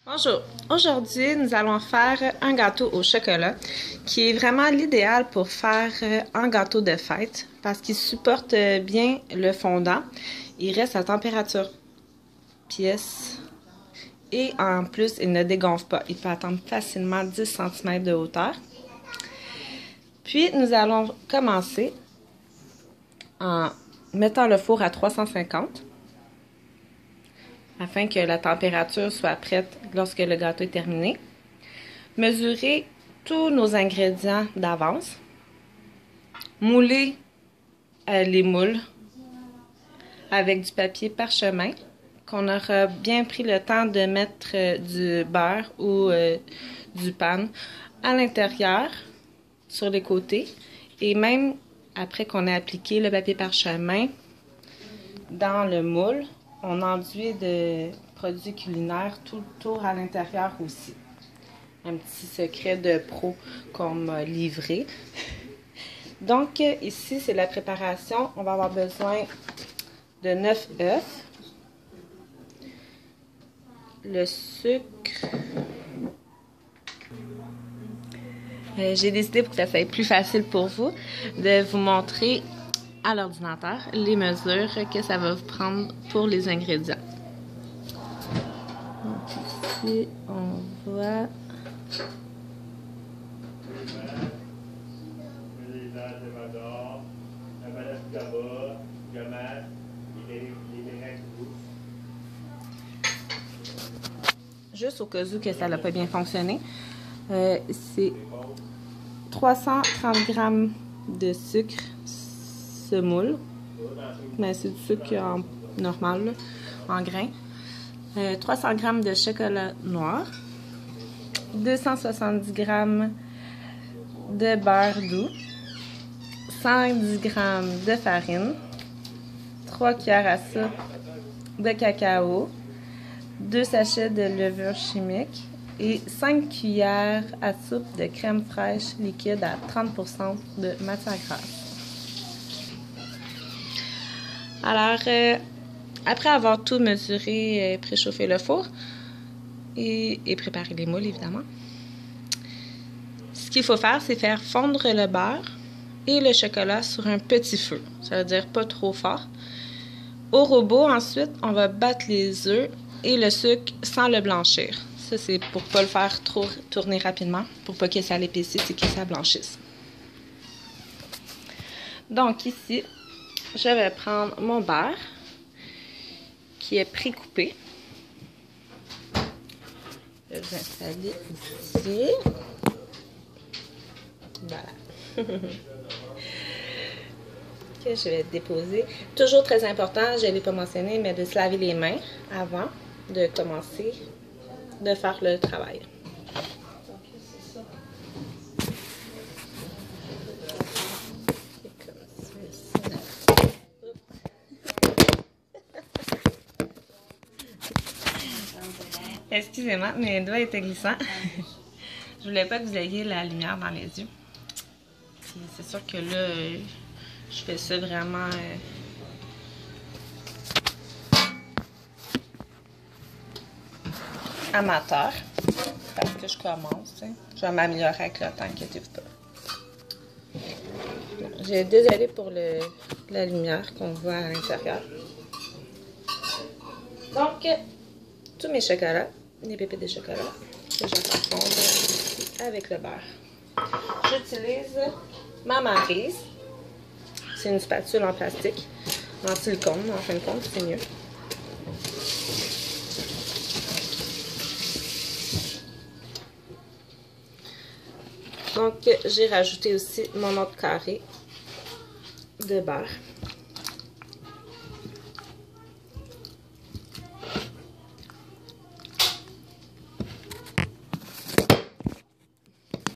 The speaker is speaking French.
Bonjour, aujourd'hui nous allons faire un gâteau au chocolat qui est vraiment l'idéal pour faire un gâteau de fête parce qu'il supporte bien le fondant, il reste à température pièce et en plus il ne dégonfle pas, il peut atteindre facilement 10 cm de hauteur. Puis nous allons commencer en mettant le four à 350 afin que la température soit prête lorsque le gâteau est terminé. Mesurer tous nos ingrédients d'avance. Mouler les moules avec du papier parchemin qu'on aura bien pris le temps de mettre du beurre ou du pan à l'intérieur, sur les côtés. Et même après qu'on ait appliqué le papier parchemin dans le moule, on enduit de produits culinaires tout le tour à l'intérieur aussi. Un petit secret de pro qu'on m'a livré. Donc, ici, c'est la préparation. On va avoir besoin de 9 œufs, le sucre. J'ai décidé, pour que ça soit plus facile pour vous, de vous montrer à l'ordinateur les mesures que ça va vous prendre pour les ingrédients. Donc ici, on voit juste au cas où que ça n'a pas bien fonctionné, c'est 330 g de sucre semoule, mais c'est du sucre normal, là, en grains. 300 g de chocolat noir, 270 g de beurre doux, 110 g de farine, 3 cuillères à soupe de cacao, 2 sachets de levure chimique et 5 cuillères à soupe de crème fraîche liquide à 30% de matière grasse. Alors, après avoir tout mesuré, préchauffé le four et préparé les moules, évidemment, ce qu'il faut faire, c'est faire fondre le beurre et le chocolat sur un petit feu. Ça veut dire pas trop fort. Au robot, ensuite, on va battre les œufs et le sucre sans le blanchir. Ça, c'est pour ne pas le faire trop tourner rapidement, pour pas que ça l'épaississe et que ça blanchisse. Donc ici, je vais prendre mon beurre qui est pré-coupé. Je vais l'installer ici. Voilà. Que je vais déposer. Toujours très important, je ne l'ai pas mentionné, mais de se laver les mains avant de commencer de faire le travail. Excusez-moi, mes doigts étaient glissants. Je voulais pas que vous ayez la lumière dans les yeux. C'est sûr que là, je fais ça vraiment amateur. Parce que je commence. Hein. Je vais m'améliorer avec le temps, inquiétez-vous pas. J'ai désolé pour la lumière qu'on voit à l'intérieur. Donc, tous mes chocolats, les pépites de chocolat, que je vais faire fondre avec le beurre. J'utilise ma maryse. C'est une spatule en plastique, en silicone, en fin de compte, c'est mieux. Donc, j'ai rajouté aussi mon autre carré de beurre.